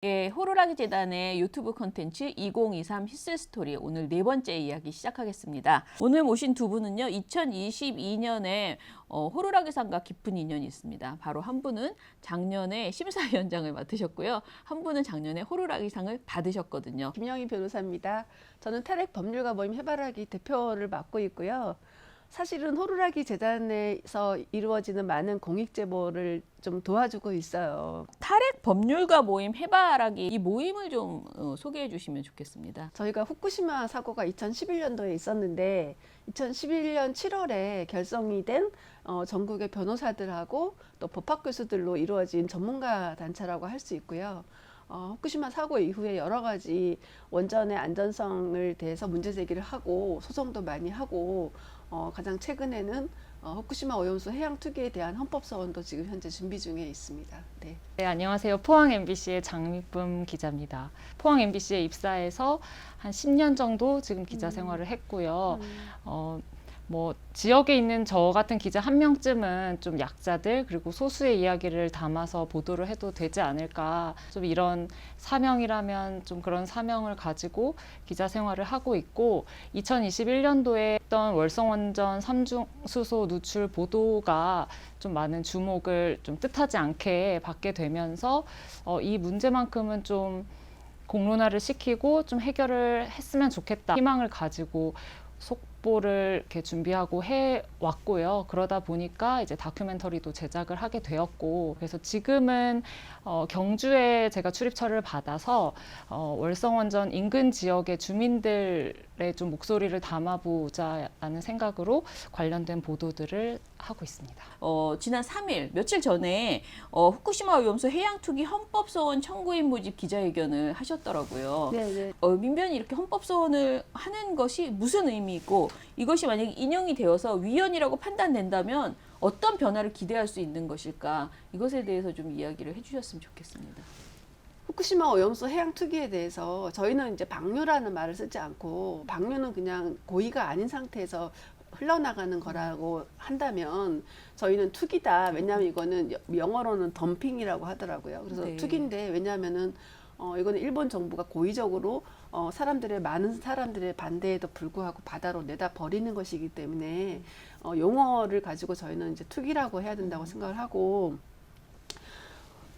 예, 호루라기 재단의 유튜브 콘텐츠 2023 히스토리 오늘 네 번째 이야기 시작하겠습니다. 오늘 모신 두 분은요, 2022년에 호루라기상과 깊은 인연이 있습니다. 바로 한 분은 작년에 심사위원장을 맡으셨고요. 한 분은 작년에 호루라기상을 받으셨거든요. 김영희 변호사입니다. 저는 탈핵 법률가 모임 해바라기 대표를 맡고 있고요. 사실은 호루라기 재단에서 이루어지는 많은 공익 제보를 좀 도와주고 있어요. 탈핵 법률가 모임 해바라기 이 모임을 좀 소개해 주시면 좋겠습니다. 저희가 후쿠시마 사고가 2011년도에 있었는데 2011년 7월에 결성이 된 전국의 변호사들하고 또 법학 교수들로 이루어진 전문가 단체라고 할 수 있고요. 후쿠시마 사고 이후에 여러 가지 원전의 안전성을 대해서 문제 제기를 하고 소송도 많이 하고 가장 최근에는 후쿠시마 오염수 해양 투기에 대한 헌법 소원도 지금 현재 준비 중에 있습니다. 네. 네, 안녕하세요. 포항 MBC의 장미쁨 기자입니다. 포항 MBC에 입사해서 한 10년 정도 지금 기자 생활을 했고요. 뭐 지역에 있는 저 같은 기자 한 명쯤은 좀 약자들 그리고 소수의 이야기를 담아서 보도를 해도 되지 않을까, 좀 이런 사명이라면 좀 그런 사명을 가지고 기자 생활을 하고 있고, 2021년도에 했던 월성원전 삼중수소 누출 보도가 좀 많은 주목을 좀 뜻하지 않게 받게 되면서 이 문제만큼은 좀 공론화를 시키고 좀 해결을 했으면 좋겠다 희망을 가지고 속보를 이렇게 준비하고 해 왔고요. 그러다 보니까 이제 다큐멘터리도 제작을 하게 되었고, 그래서 지금은 경주에 제가 출입처를 받아서 월성원전 인근 지역의 주민들의 좀 목소리를 담아보자라는 생각으로 관련된 보도들을 하고 있습니다. 지난 3일 며칠 전에 후쿠시마 오염수 해양 투기 헌법 소원 청구인 모집 기자회견을 하셨더라고요. 네. 민변이 이렇게 헌법 소원을 하는 것이 무슨 의미고, 이것이 만약에 인용이 되어서 위헌이라고 판단된다면 어떤 변화를 기대할 수 있는 것일까, 이것에 대해서 좀 이야기를 해주셨으면 좋겠습니다. 후쿠시마 오염수 해양 투기에 대해서 저희는 이제 방류라는 말을 쓰지 않고, 방류는 그냥 고의가 아닌 상태에서 흘러나가는 거라고 한다면 저희는 투기다. 왜냐하면 이거는 영어로는 덤핑이라고 하더라고요. 그래서 네. 투기인데, 왜냐하면은 이거는 일본 정부가 고의적으로 많은 사람들의 반대에도 불구하고 바다로 내다 버리는 것이기 때문에 용어를 가지고 저희는 이제 투기라고 해야 된다고 생각을 하고,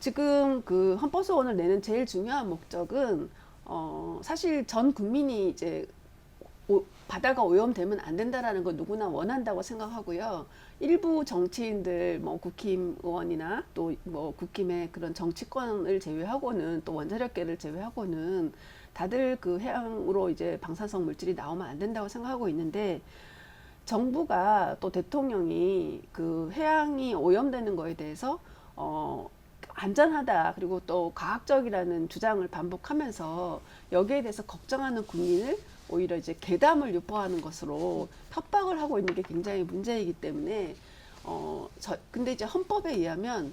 지금 그 헌법소원을 내는 제일 중요한 목적은 사실 전 국민이 이제 바다가 오염되면 안 된다라는 거 누구나 원한다고 생각하고요. 일부 정치인들, 뭐 국힘의원이나 또 뭐 국힘의 그런 정치권을 제외하고는, 또 원자력계를 제외하고는 다들 그 해양으로 이제 방사성 물질이 나오면 안 된다고 생각하고 있는데, 정부가 또 대통령이 그 해양이 오염되는 거에 대해서 안전하다, 그리고 또 과학적이라는 주장을 반복하면서 여기에 대해서 걱정하는 국민을 오히려 이제 괴담을 유포하는 것으로 협박을 하고 있는 게 굉장히 문제이기 때문에 근데 이제 헌법에 의하면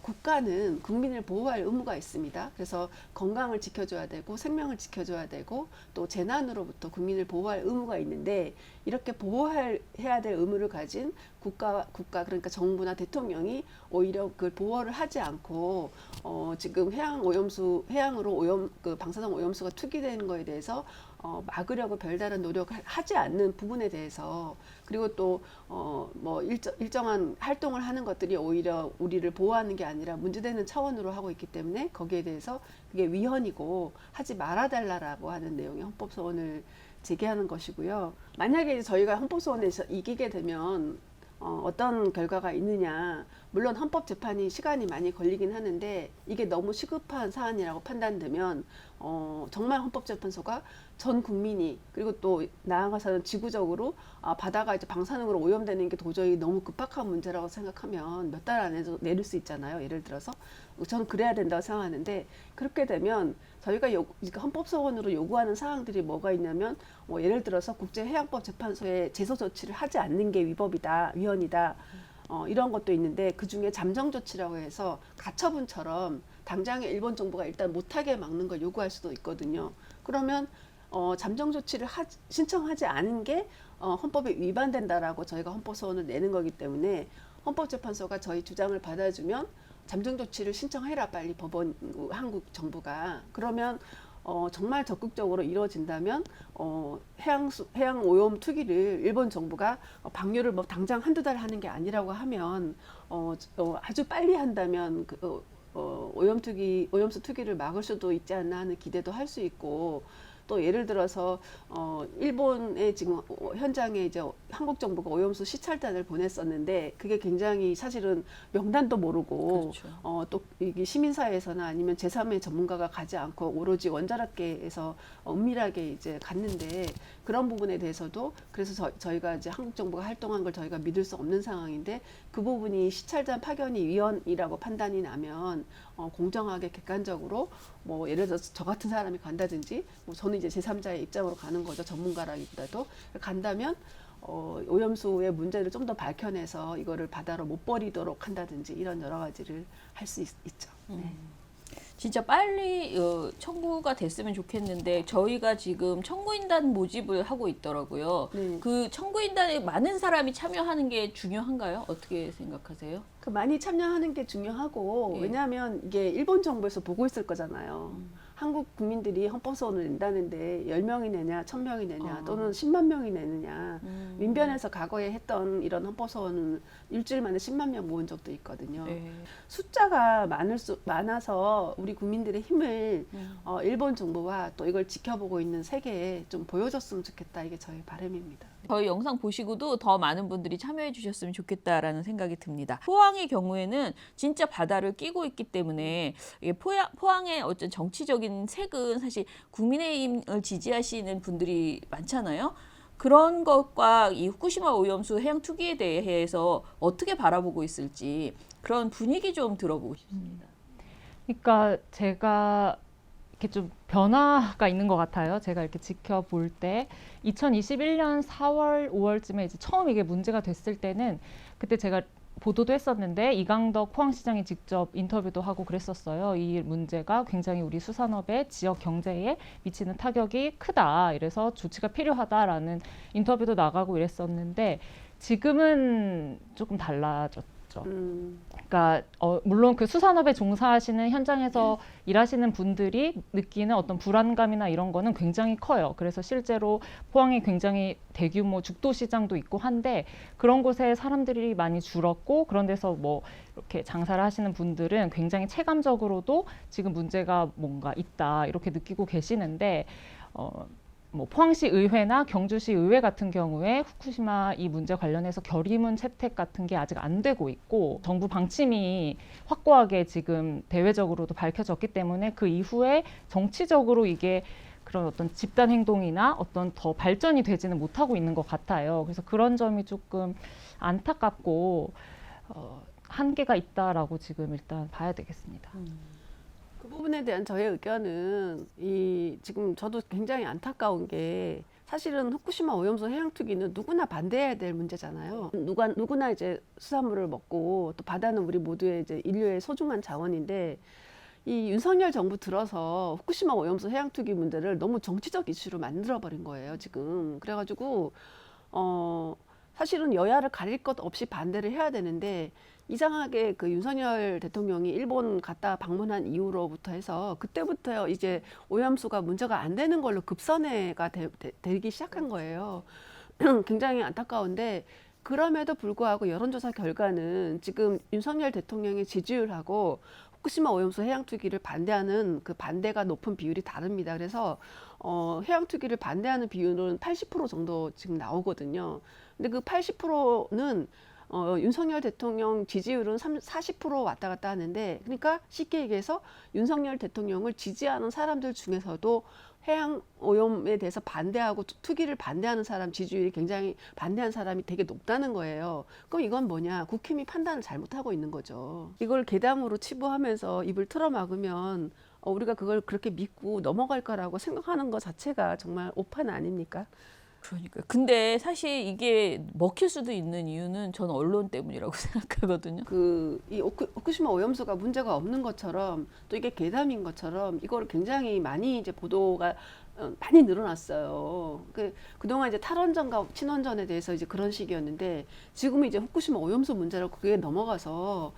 국가는 국민을 보호할 의무가 있습니다. 그래서 건강을 지켜줘야 되고 생명을 지켜줘야 되고 또 재난으로부터 국민을 보호할 의무가 있는데, 이렇게 해야 될 의무를 가진 국가 그러니까 정부나 대통령이 오히려 그 보호를 하지 않고 지금 해양으로 그 방사성 오염수가 투기되는 거에 대해서 막으려고 별다른 노력을 하지 않는 부분에 대해서, 그리고 또 뭐 일정한 활동을 하는 것들이 오히려 우리를 보호하는 게 아니라 문제되는 차원으로 하고 있기 때문에 거기에 대해서 그게 위헌이고 하지 말아달라고 하는 내용의 헌법소원을 제기하는 것이고요. 만약에 저희가 헌법소원에서 이기게 되면 어떤 결과가 있느냐, 물론 헌법재판이 시간이 많이 걸리긴 하는데, 이게 너무 시급한 사안이라고 판단되면 정말 헌법재판소가 전 국민이, 그리고 또 나아가서는 지구적으로 바다가 이제 방사능으로 오염되는 게 도저히 너무 급박한 문제라고 생각하면 몇 달 안에도 내릴 수 있잖아요. 예를 들어서 저는 그래야 된다고 생각하는데, 그렇게 되면 저희가 헌법소원으로 요구하는 사항들이 뭐가 있냐면, 예를 들어서 국제해양법재판소에 제소 조치를 하지 않는 게 위헌이다, 이런 것도 있는데, 그 중에 잠정조치라고 해서 가처분처럼 당장에 일본 정부가 일단 못하게 막는 걸 요구할 수도 있거든요. 그러면 잠정조치를 신청하지 않은 게 헌법에 위반된다라고 저희가 헌법소원을 내는 거기 때문에, 헌법재판소가 저희 주장을 받아주면 잠정 조치를 신청해라 빨리 법원 한국 정부가. 그러면 정말 적극적으로 이루어진다면 해양 오염 투기를 일본 정부가 방류를 뭐 당장 한두 달 하는 게 아니라고 하면 아주 빨리 한다면 오염수 투기를 막을 수도 있지 않나 하는 기대도 할 수 있고, 또 예를 들어서 일본의 지금 현장에 이제 한국 정부가 오염수 시찰단을 보냈었는데 그게 굉장히 사실은 명단도 모르고 그렇죠. 또 이게 시민사회에서나 아니면 제3의 전문가가 가지 않고 오로지 원자력계에서 은밀하게 이제 갔는데, 그런 부분에 대해서도 그래서 저희가 이제 한국 정부가 활동한 걸 저희가 믿을 수 없는 상황인데, 그 부분이 시찰단 파견이 위헌이라고 판단이 나면 공정하게 객관적으로 뭐 예를 들어서 저 같은 사람이 간다든지, 뭐 저는 이제 제3자의 입장으로 가는 거죠. 전문가라기보다도 간다면 오염수의 문제를 좀 더 밝혀내서 이거를 바다로 못 버리도록 한다든지 이런 여러 가지를 할 수 있죠. 네. 진짜 빨리 청구가 됐으면 좋겠는데 저희가 지금 청구인단 모집을 하고 있더라고요. 네. 그 청구인단에 많은 사람이 참여하는 게 중요한가요? 어떻게 생각하세요? 그 많이 참여하는 게 중요하고, 예. 왜냐하면 이게 일본 정부에서 보고 있을 거잖아요. 한국 국민들이 헌법소원을 낸다는데 10명이 내냐, 1000명이 내냐, 또는 10만 명이 내느냐. 민변에서 과거에 했던 이런 헌법소원은 일주일 만에 10만 명 모은 적도 있거든요. 네. 숫자가 많아서 우리 국민들의 힘을 일본 정부와 또 이걸 지켜보고 있는 세계에 좀 보여줬으면 좋겠다. 이게 저희 바람입니다. 저희 영상 보시고도 더 많은 분들이 참여해 주셨으면 좋겠다라는 생각이 듭니다. 포항의 경우에는 진짜 바다를 끼고 있기 때문에 이게 포항의 어떤 정치적인 색은 사실 국민의힘을 지지하시는 분들이 많잖아요. 그런 것과 이 후쿠시마 오염수 해양 투기에 대해서 어떻게 바라보고 있을지 그런 분위기 좀 들어보고 싶습니다. 그러니까 제가 이렇게 좀 변화가 있는 것 같아요. 제가 이렇게 지켜볼 때 2021년 4월, 5월쯤에 이제 처음 이게 문제가 됐을 때는 그때 제가 보도도 했었는데 이강덕 포항시장이 직접 인터뷰도 하고 그랬었어요. 이 문제가 굉장히 우리 수산업의 지역 경제에 미치는 타격이 크다. 이래서 조치가 필요하다라는 인터뷰도 나가고 이랬었는데 지금은 조금 달라졌죠. 그러니까 물론 그 수산업에 종사하시는 현장에서 일하시는 분들이 느끼는 어떤 불안감이나 이런 거는 굉장히 커요. 그래서 실제로 포항에 굉장히 대규모 죽도 시장도 있고 한데 그런 곳에 사람들이 많이 줄었고 그런 데서 뭐 이렇게 장사를 하시는 분들은 굉장히 체감적으로도 지금 문제가 뭔가 있다 이렇게 느끼고 계시는데 뭐 포항시 의회나 경주시 의회 같은 경우에 후쿠시마 이 문제 관련해서 결의문 채택 같은 게 아직 안 되고 있고 정부 방침이 확고하게 지금 대외적으로도 밝혀졌기 때문에 그 이후에 정치적으로 이게 그런 어떤 집단 행동이나 어떤 더 발전이 되지는 못하고 있는 것 같아요. 그래서 그런 점이 조금 안타깝고 한계가 있다라고 지금 일단 봐야 되겠습니다. 그 부분에 대한 저의 의견은 지금 저도 굉장히 안타까운 게, 사실은 후쿠시마 오염수 해양 투기는 누구나 반대해야 될 문제잖아요. 누구나 이제 수산물을 먹고 또 바다는 우리 모두의 이제 인류의 소중한 자원인데, 이 윤석열 정부 들어서 후쿠시마 오염수 해양 투기 문제를 너무 정치적 이슈로 만들어 버린 거예요, 지금. 그래가지고 사실은 여야를 가릴 것 없이 반대를 해야 되는데, 이상하게 그 윤석열 대통령이 일본 갔다 방문한 이후로부터 해서 그때부터 이제 오염수가 문제가 안 되는 걸로 급선회가 되기 시작한 거예요. 굉장히 안타까운데, 그럼에도 불구하고 여론조사 결과는 지금 윤석열 대통령의 지지율하고 후쿠시마 오염수 해양 투기를 반대하는 그 반대가 높은 비율이 다릅니다. 그래서 해양 투기를 반대하는 비율은 80% 정도 지금 나오거든요. 근데 그 80%는 윤석열 대통령 지지율은 40% 왔다 갔다 하는데, 그러니까 쉽게 얘기해서 윤석열 대통령을 지지하는 사람들 중에서도 해양 오염에 대해서 반대하고 투기를 반대하는 사람 지지율이 굉장히 반대하는 사람이 되게 높다는 거예요. 그럼 이건 뭐냐? 국힘이 판단을 잘못하고 있는 거죠. 이걸 괴담으로 치부하면서 입을 틀어막으면 우리가 그걸 그렇게 믿고 넘어갈 거라고 생각하는 것 자체가 정말 오판 아닙니까? 그러니까 근데 사실 이게 먹힐 수도 있는 이유는 저는 언론 때문이라고 생각하거든요. 이 후쿠시마 오염수가 문제가 없는 것처럼 또 이게 괴담인 것처럼 이걸 굉장히 많이 이제 보도가 많이 늘어났어요. 그동안 이제 탈원전과 친원전에 대해서 이제 그런 식이었는데, 지금은 이제 후쿠시마 오염수 문제로 그게 넘어가서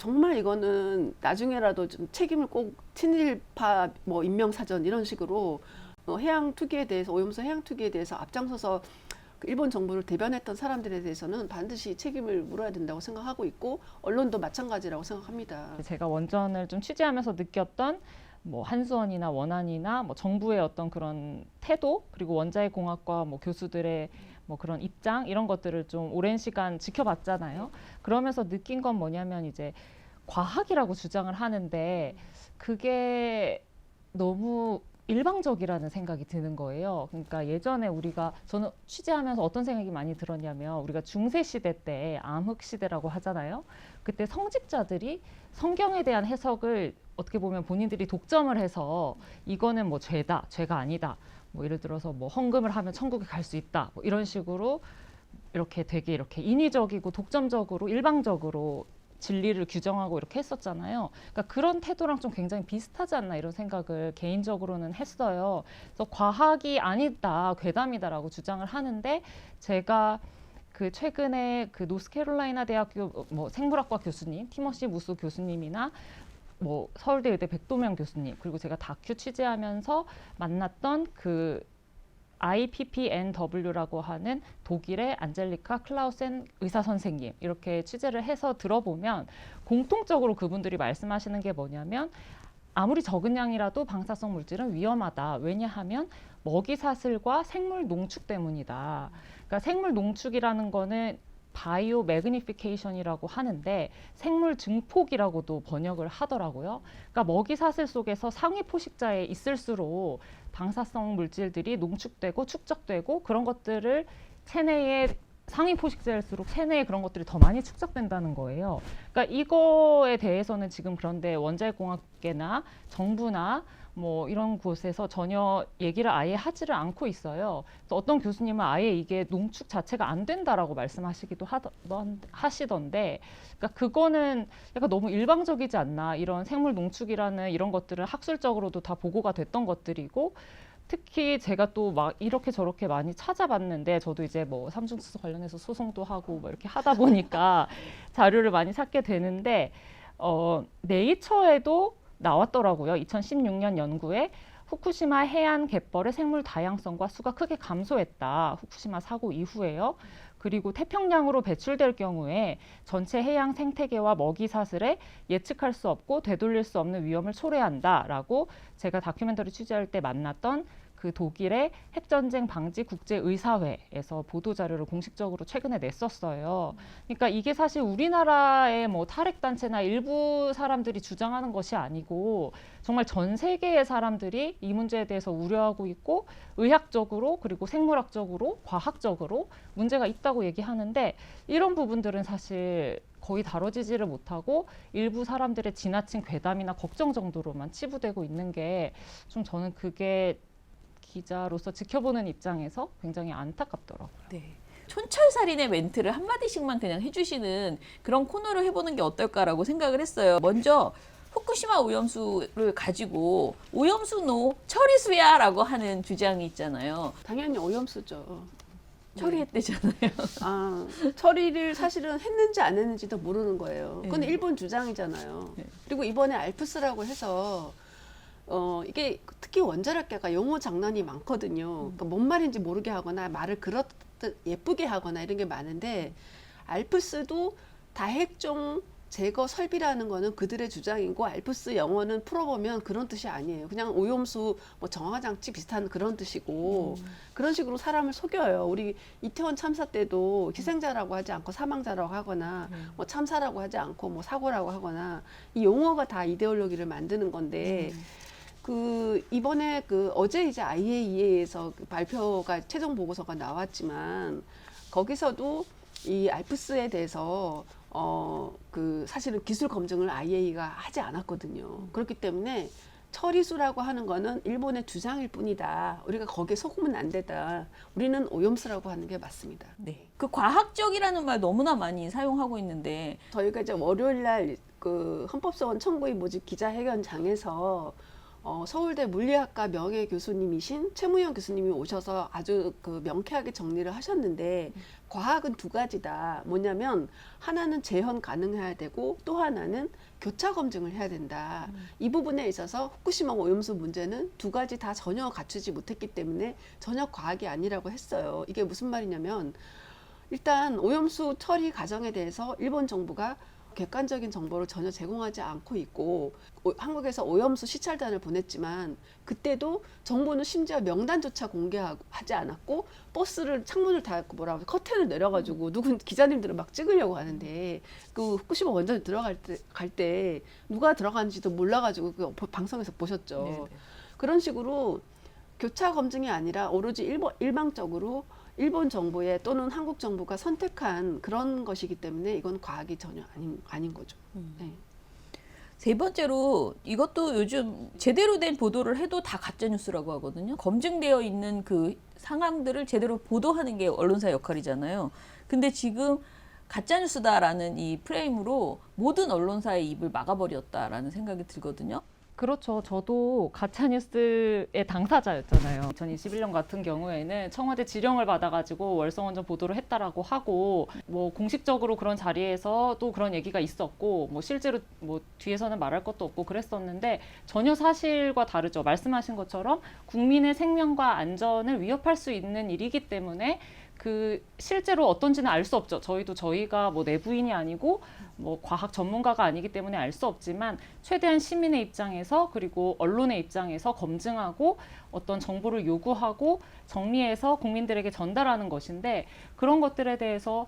정말 이거는 나중에라도 좀 책임을 꼭 친일파 뭐 인명사전 이런 식으로 해양 투기에 대해서 오염수 해양 투기에 대해서 앞장서서 그 일본 정부를 대변했던 사람들에 대해서는 반드시 책임을 물어야 된다고 생각하고 있고 언론도 마찬가지라고 생각합니다. 제가 원전을 좀 취재하면서 느꼈던 뭐 한수원이나 원안이나 뭐 정부의 어떤 그런 태도 그리고 원자핵공학과 뭐 교수들의 뭐 그런 입장 이런 것들을 좀 오랜 시간 지켜봤잖아요. 그러면서 느낀 건 뭐냐면 이제 과학이라고 주장을 하는데 그게 너무 일방적이라는 생각이 드는 거예요. 그러니까 예전에 저는 취재하면서 어떤 생각이 많이 들었냐면 우리가 중세 시대 때 암흑 시대라고 하잖아요. 그때 성직자들이 성경에 대한 해석을 어떻게 보면 본인들이 독점을 해서 이거는 뭐 죄다, 죄가 아니다. 뭐 예를 들어서 뭐 헌금을 하면 천국에 갈 수 있다. 뭐 이런 식으로 이렇게 되게 이렇게 인위적이고 독점적으로 일방적으로 진리를 규정하고 이렇게 했었잖아요. 그러니까 그런 태도랑 좀 굉장히 비슷하지 않나 이런 생각을 개인적으로는 했어요. 그래서 과학이 아니다, 괴담이다라고 주장을 하는데 제가 그 최근에 그 노스캐롤라이나 대학교 뭐 생물학과 교수님 티머시 무스 교수님이나 뭐 서울대 의대 백도명 교수님 그리고 제가 다큐 취재하면서 만났던 그 IPPNW라고 하는 독일의 안젤리카 클라우센 의사 선생님 이렇게 취재를 해서 들어보면 공통적으로 그분들이 말씀하시는 게 뭐냐면 아무리 적은 양이라도 방사성 물질은 위험하다. 왜냐하면 먹이 사슬과 생물 농축 때문이다. 그러니까 생물 농축이라는 거는 바이오 매그니피케이션이라고 하는데 생물 증폭이라고도 번역을 하더라고요. 그러니까 먹이 사슬 속에서 상위 포식자에 있을수록 방사성 물질들이 농축되고 축적되고 그런 것들을 체내에 상위 포식자일수록 체내에 그런 것들이 더 많이 축적된다는 거예요. 그러니까 이거에 대해서는 지금 그런데 원자핵공학계나 정부나 뭐 이런 곳에서 전혀 얘기를 아예 하지를 않고 있어요. 그래서 어떤 교수님은 아예 이게 농축 자체가 안 된다라고 말씀하시기도 하시던데, 그러니까 그거는 약간 너무 일방적이지 않나. 이런 생물 농축이라는 이런 것들은 학술적으로도 다 보고가 됐던 것들이고, 특히 제가 또 막 이렇게 저렇게 많이 찾아봤는데, 저도 이제 뭐 삼중수소 관련해서 소송도 하고 뭐 이렇게 하다 보니까 자료를 많이 찾게 되는데, 네이처에도 나왔더라고요. 2016년 연구에 후쿠시마 해안 갯벌의 생물 다양성과 수가 크게 감소했다. 후쿠시마 사고 이후에요. 그리고 태평양으로 배출될 경우에 전체 해양 생태계와 먹이 사슬에 예측할 수 없고 되돌릴 수 없는 위험을 초래한다라고 제가 다큐멘터리 취재할 때 만났던 그 독일의 핵전쟁 방지 국제의사회에서 보도자료를 공식적으로 최근에 냈었어요. 그러니까 이게 사실 우리나라의 뭐 탈핵단체나 일부 사람들이 주장하는 것이 아니고 정말 전 세계의 사람들이 이 문제에 대해서 우려하고 있고 의학적으로 그리고 생물학적으로 과학적으로 문제가 있다고 얘기하는데 이런 부분들은 사실 거의 다뤄지지를 못하고 일부 사람들의 지나친 괴담이나 걱정 정도로만 치부되고 있는 게 좀 저는 그게 기자로서 지켜보는 입장에서 굉장히 안타깝더라고요. 네. 촌철살인의 멘트를 한마디씩만 그냥 해주시는 그런 코너를 해보는 게 어떨까라고 생각을 했어요. 먼저 후쿠시마 오염수를 가지고 오염수노 처리수야 라고 하는 주장이 있잖아요. 당연히 오염수죠. 처리했대잖아요. 아, 처리를 사실은 했는지 안 했는지도 모르는 거예요. 그건 네. 일본 주장이잖아요. 네. 그리고 이번에 알프스라고 해서 이게 특히 원자력계가 용어 장난이 많거든요. 그러니까 뭔 말인지 모르게 하거나 말을 그렇듯 예쁘게 하거나 이런 게 많은데 알프스도 다핵종 제거 설비라는 거는 그들의 주장이고 알프스 영어는 풀어보면 그런 뜻이 아니에요. 그냥 오염수 뭐 정화장치 비슷한 그런 뜻이고 그런 식으로 사람을 속여요. 우리 이태원 참사 때도 희생자라고 하지 않고 사망자라고 하거나 뭐 참사라고 하지 않고 뭐 사고라고 하거나 이 용어가 다 이데올로기를 만드는 건데 그 이번에 그 어제 이제 IAEA에서 그 발표가 최종 보고서가 나왔지만 거기서도 이 알프스에 대해서 그 사실은 기술 검증을 IAEA가 하지 않았거든요. 그렇기 때문에 처리수라고 하는 거는 일본의 주장일 뿐이다. 우리가 거기에 속으면 안 되다. 우리는 오염수라고 하는 게 맞습니다. 네. 그 과학적이라는 말 너무나 많이 사용하고 있는데 저희가 이제 월요일 날 그 헌법소원 청구인 모집 기자회견장에서 서울대 물리학과 명예 교수님이신 최무영 교수님이 오셔서 아주 그 명쾌하게 정리를 하셨는데 과학은 두 가지다. 뭐냐면 하나는 재현 가능해야 되고 또 하나는 교차 검증을 해야 된다. 이 부분에 있어서 후쿠시마 오염수 문제는 두 가지 다 전혀 갖추지 못했기 때문에 전혀 과학이 아니라고 했어요. 이게 무슨 말이냐면 일단 오염수 처리 과정에 대해서 일본 정부가 객관적인 정보를 전혀 제공하지 않고 있고 한국에서 오염수 시찰단을 보냈지만 그때도 정부는 심지어 명단조차 공개하지 않았고 버스를 창문을 닫고 뭐라고 커튼을 내려가지고 누군 기자님들을 막 찍으려고 하는데 그 후쿠시마 원전에 들어갈 때 누가 들어가는지도 몰라가지고 그 방송에서 보셨죠. 네네. 그런 식으로 교차 검증이 아니라 오로지 일방적으로 일본 정부의 또는 한국 정부가 선택한 그런 것이기 때문에 이건 과학이 전혀 아닌 거죠. 네. 세 번째로 이것도 요즘 제대로 된 보도를 해도 다 가짜 뉴스라고 하거든요. 검증되어 있는 그 상황들을 제대로 보도하는 게 언론사 역할이잖아요. 근데 지금 가짜 뉴스다라는 이 프레임으로 모든 언론사의 입을 막아버렸다라는 생각이 들거든요. 그렇죠. 저도 가짜뉴스의 당사자였잖아요. 2021년 같은 경우에는 청와대 지령을 받아가지고 월성원전 보도를 했다라고 하고 뭐 공식적으로 그런 자리에서 또 그런 얘기가 있었고 뭐 실제로 뭐 뒤에서는 말할 것도 없고 그랬었는데 전혀 사실과 다르죠. 말씀하신 것처럼 국민의 생명과 안전을 위협할 수 있는 일이기 때문에 그 실제로 어떤지는 알 수 없죠. 저희가 뭐 내부인이 아니고 뭐 과학 전문가가 아니기 때문에 알 수 없지만 최대한 시민의 입장에서 그리고 언론의 입장에서 검증하고 어떤 정보를 요구하고 정리해서 국민들에게 전달하는 것인데 그런 것들에 대해서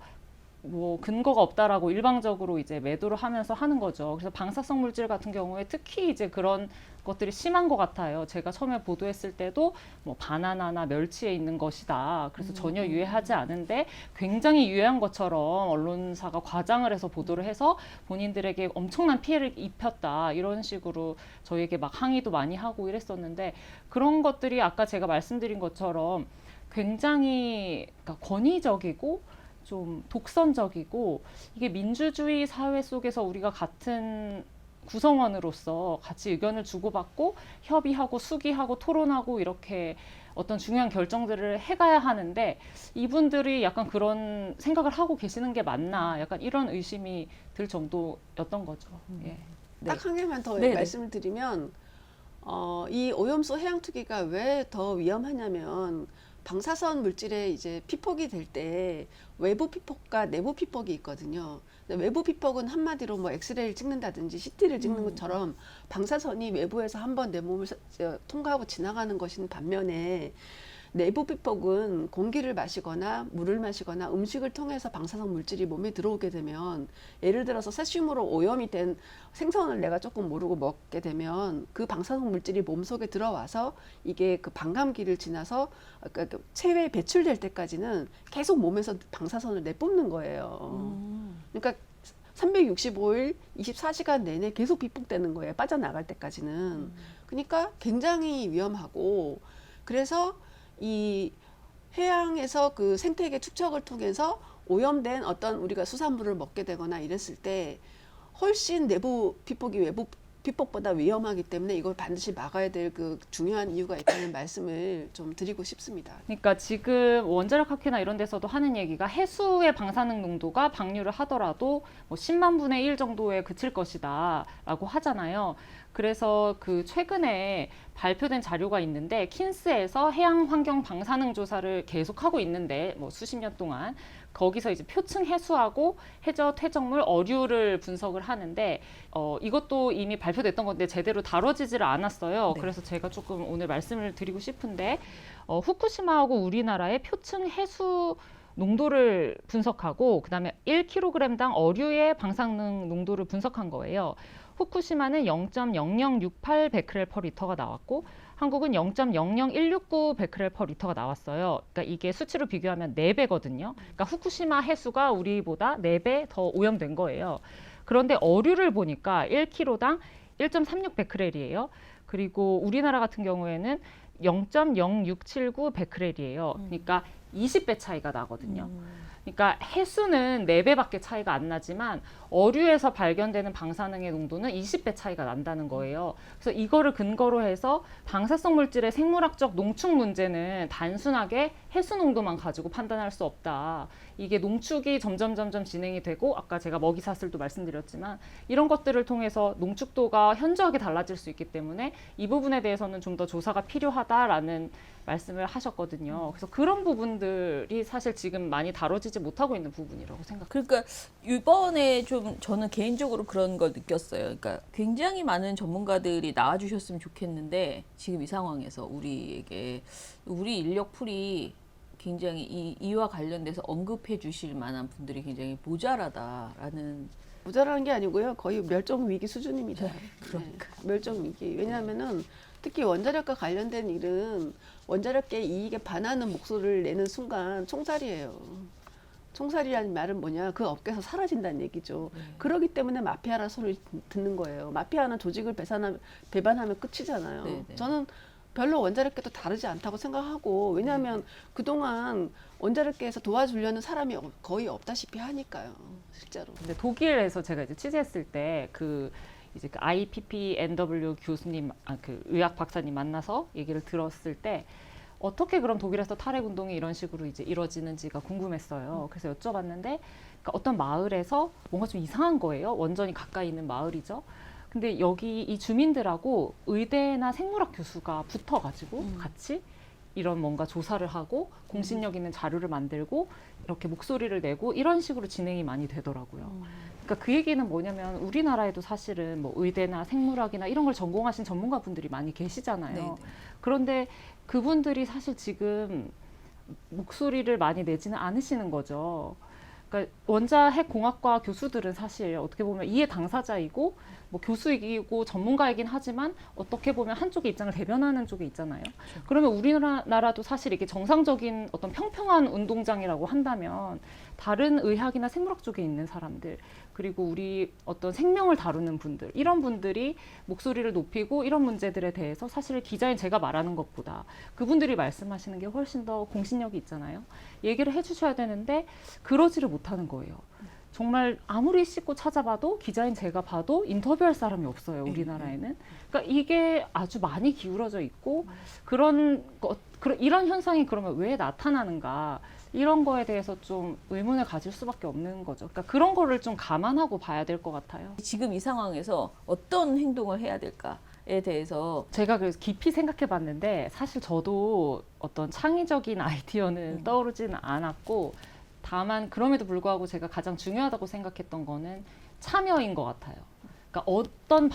뭐 근거가 없다라고 일방적으로 이제 매도를 하면서 하는 거죠. 그래서 방사성 물질 같은 경우에 특히 이제 그런 것들이 심한 것 같아요. 제가 처음에 보도했을 때도 뭐 바나나나 멸치에 있는 것이다. 그래서 전혀 유해하지 않은데 굉장히 유해한 것처럼 언론사가 과장을 해서 보도를 해서 본인들에게 엄청난 피해를 입혔다. 이런 식으로 저희에게 막 항의도 많이 하고 이랬었는데 그런 것들이 아까 제가 말씀드린 것처럼 굉장히 그러니까 권위적이고 좀 독선적이고 이게 민주주의 사회 속에서 우리가 같은 구성원으로서 같이 의견을 주고받고 협의하고 수기하고 토론하고 이렇게 어떤 중요한 결정들을 해가야 하는데 이분들이 약간 그런 생각을 하고 계시는 게 맞나 약간 이런 의심이 들 정도였던 거죠. 예. 네. 딱 한 개만 더 네네. 말씀을 드리면 이 오염수 해양 투기가 왜 더 위험하냐면 방사선 물질에 이제 피폭이 될 때 외부 피폭과 내부 피폭이 있거든요. 근데 외부 피폭은 한마디로 뭐 엑스레이를 찍는다든지 CT를 찍는 것처럼 방사선이 외부에서 한번 내 몸을 통과하고 지나가는 것인 반면에 내부 피폭은 공기를 마시거나 물을 마시거나 음식을 통해서 방사성 물질이 몸에 들어오게 되면 예를 들어서 세슘으로 오염이 된 생선을 내가 조금 모르고 먹게 되면 그 방사성 물질이 몸속에 들어와서 이게 그 반감기를 지나서 그러니까 체외에 배출될 때까지는 계속 몸에서 방사선을 내뿜는 거예요. 그러니까 365일 24시간 내내 계속 피폭되는 거예요. 빠져나갈 때까지는. 그러니까 굉장히 위험하고 그래서 이 해양에서 그 생태계 축적을 통해서 오염된 어떤 우리가 수산물을 먹게 되거나 이랬을 때 훨씬 내부 피폭이 외부 피폭보다 위험하기 때문에 이걸 반드시 막아야 될 그 중요한 이유가 있다는 말씀을 좀 드리고 싶습니다. 그러니까 지금 원자력 학회나 이런 데서도 하는 얘기가 해수의 방사능 농도가 방류를 하더라도 뭐 10만 분의 1 정도에 그칠 것이다 라고 하잖아요. 그래서 그 최근에 발표된 자료가 있는데 킨스에서 해양 환경 방사능 조사를 계속하고 있는데 뭐 수십 년 동안 거기서 이제 표층 해수하고 해저 퇴적물 어류를 분석을 하는데 이것도 이미 발표됐던 건데 제대로 다뤄지지를 않았어요. 네. 그래서 제가 조금 오늘 말씀을 드리고 싶은데 후쿠시마하고 우리나라의 표층 해수 농도를 분석하고 그다음에 1kg당 어류의 방사능 농도를 분석한 거예요. 후쿠시마는 0.0068 베크렐 퍼 리터가 나왔고 한국은 0.00169 베크렐 퍼 리터가 나왔어요. 그러니까 이게 수치로 비교하면 4배거든요. 그러니까 후쿠시마 해수가 우리보다 4배 더 오염된 거예요. 그런데 어류를 보니까 1kg당 1.36 베크렐이에요. 그리고 우리나라 같은 경우에는 0.0679 베크렐이에요. 그러니까 20배 차이가 나거든요. 그러니까 해수는 4배밖에 차이가 안 나지만 어류에서 발견되는 방사능의 농도는 20배 차이가 난다는 거예요. 그래서 이거를 근거로 해서 방사성 물질의 생물학적 농축 문제는 단순하게 해수 농도만 가지고 판단할 수 없다. 이게 농축이 점점 진행이 되고 아까 제가 먹이사슬도 말씀드렸지만 이런 것들을 통해서 농축도가 현저하게 달라질 수 있기 때문에 이 부분에 대해서는 좀 더 조사가 필요하다라는 말씀을 하셨거든요. 그래서 그런 부분들이 사실 지금 많이 다뤄지지 못하고 있는 부분이라고 생각합니다. 그러니까 이번에 좀 저는 개인적으로 그런 걸 느꼈어요. 그러니까 굉장히 많은 전문가들이 나와주셨으면 좋겠는데 지금 이 상황에서 우리에게 우리 인력풀이 굉장히 이와 관련돼서 언급해 주실 만한 분들이 굉장히 모자라다라는. 모자라는 게 아니고요. 거의 멸종 위기 수준입니다. 그러니까. 네, 멸종 위기. 왜냐하면은 특히 원자력과 관련된 일은 원자력계 이익에 반하는 목소리를 내는 순간 총살이에요. 총살이라는 말은 뭐냐? 그 업계에서 사라진다는 얘기죠. 그렇기 때문에 마피아라 소리를 듣는 거예요. 마피아는 조직을 배반하면 끝이잖아요. 네. 저는 별로 원자력계도 다르지 않다고 생각하고, 왜냐하면 그동안 원자력계에서 도와주려는 사람이 거의 없다시피 하니까요, 실제로. 근데 독일에서 제가 이제 취재했을 때 이제 그 IPPNW 교수님, 그 의학 박사님 만나서 얘기를 들었을 때 어떻게 그럼 독일에서 탈핵 운동이 이런 식으로 이제 이루어지는지가 궁금했어요. 그래서 여쭤봤는데 그러니까 어떤 마을에서 뭔가 좀 이상한 거예요. 원전이 가까이 있는 마을이죠. 근데 여기 이 주민들하고 의대나 생물학 교수가 붙어가지고 같이 이런 뭔가 조사를 하고 공신력 있는 자료를 만들고 이렇게 목소리를 내고 이런 식으로 진행이 많이 되더라고요. 그러니까 그 얘기는 뭐냐면 우리나라에도 사실은 뭐 의대나 생물학이나 이런 걸 전공하신 전문가분들이 많이 계시잖아요. 네네. 그런데 그분들이 사실 지금 목소리를 많이 내지는 않으시는 거죠. 그러니까 원자핵 공학과 교수들은 사실 어떻게 보면 이해 당사자이고 뭐 교수이고 전문가이긴 하지만 어떻게 보면 한쪽의 입장을 대변하는 쪽에 있잖아요. 그러면 우리나라도 사실 이게 정상적인 어떤 평평한 운동장이라고 한다면 다른 의학이나 생물학 쪽에 있는 사람들 그리고 우리 어떤 생명을 다루는 분들 이런 분들이 목소리를 높이고 이런 문제들에 대해서 사실 기자인 제가 말하는 것보다 그분들이 말씀하시는 게 훨씬 더 공신력이 있잖아요. 얘기를 해주셔야 되는데 그러지를 못하는 거예요. 정말 아무리 씻고 찾아봐도 기자인 제가 봐도 인터뷰할 사람이 없어요. 우리나라에는. 그러니까 이게 아주 많이 기울어져 있고 이런 현상이 그러면 왜 나타나는가 이런 거에 대해서 좀 의문을 가질 수밖에 없는 거죠. 그러니까 그런 거를 좀 감안하고 봐야 될 것 같아요. 지금 이 상황에서 어떤 행동을 해야 될까에 대해서 제가 그래서 깊이 생각해 봤는데 사실 저도 어떤 창의적인 아이디어는 떠오르지는 않았고 다만 그럼에도 불구하고 제가 가장 중요하다고 생각했던 거는 참여인 것 같아요. 그러니까 어떤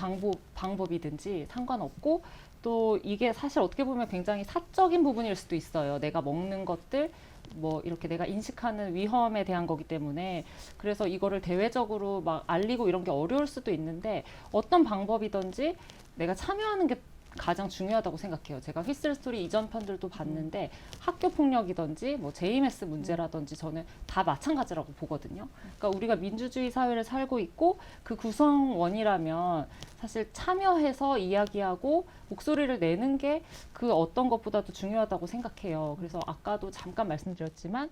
방법이든지 상관없고 또 이게 사실 어떻게 보면 굉장히 사적인 부분일 수도 있어요. 내가 먹는 것들 뭐 이렇게 내가 인식하는 위험에 대한 거기 때문에 그래서 이거를 대외적으로 막 알리고 이런 게 어려울 수도 있는데 어떤 방법이든지 내가 참여하는 게 가장 중요하다고 생각해요. 제가 휘슬 스토리 이전 편들도 봤는데 학교 폭력이든지 뭐 JMS 문제라든지 저는 다 마찬가지라고 보거든요. 그러니까 우리가 민주주의 사회를 살고 있고 그 구성원이라면 사실 참여해서 이야기하고 목소리를 내는 게 그 어떤 것보다도 중요하다고 생각해요. 그래서 아까도 잠깐 말씀드렸지만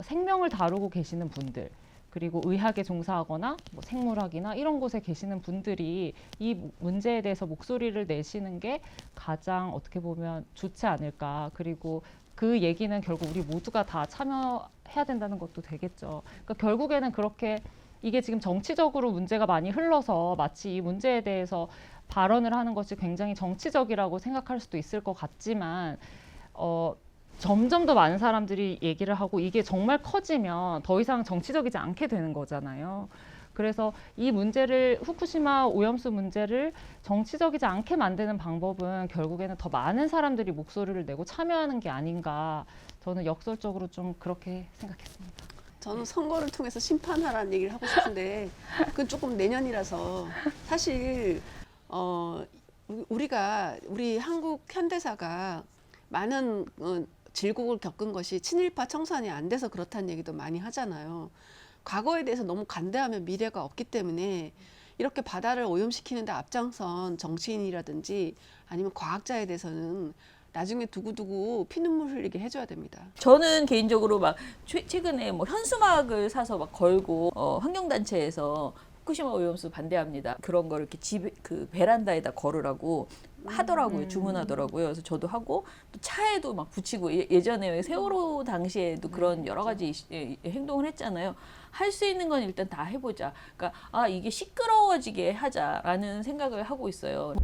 생명을 다루고 계시는 분들 그리고 의학에 종사하거나 뭐 생물학이나 이런 곳에 계시는 분들이 이 문제에 대해서 목소리를 내시는 게 가장 어떻게 보면 좋지 않을까. 그리고 그 얘기는 결국 우리 모두가 다 참여해야 된다는 것도 되겠죠. 그러니까 결국에는 그렇게 이게 지금 정치적으로 문제가 많이 흘러서 마치 이 문제에 대해서 발언을 하는 것이 굉장히 정치적이라고 생각할 수도 있을 것 같지만 점점 더 많은 사람들이 얘기를 하고 이게 정말 커지면 더 이상 정치적이지 않게 되는 거잖아요. 그래서 이 문제를 후쿠시마 오염수 문제를 정치적이지 않게 만드는 방법은 결국에는 더 많은 사람들이 목소리를 내고 참여하는 게 아닌가 저는 역설적으로 좀 그렇게 생각했습니다. 저는 선거를 통해서 심판하라는 얘기를 하고 싶은데 그건 조금 내년이라서 사실 우리 한국 현대사가 많은 질곡을 겪은 것이 친일파 청산이 안 돼서 그렇다는 얘기도 많이 하잖아요. 과거에 대해서 너무 간대하면 미래가 없기 때문에 이렇게 바다를 오염시키는 데 앞장선 정치인이라든지 아니면 과학자에 대해서는 나중에 두고두고 피눈물 흘리게 해줘야 됩니다. 저는 개인적으로 막 최근에 뭐 현수막을 사서 막 걸고 환경단체에서 후쿠시마 오염수 반대합니다. 그런 거를 이렇게 그 베란다에다 걸으라고 하더라고요. 주문하더라고요. 그래서 저도 하고 또 차에도 막 붙이고 예전에 세월호 당시에도 그런 여러 가지 행동을 했잖아요. 할 수 있는 건 일단 다 해보자. 그러니까 이게 시끄러워지게 하자라는 생각을 하고 있어요.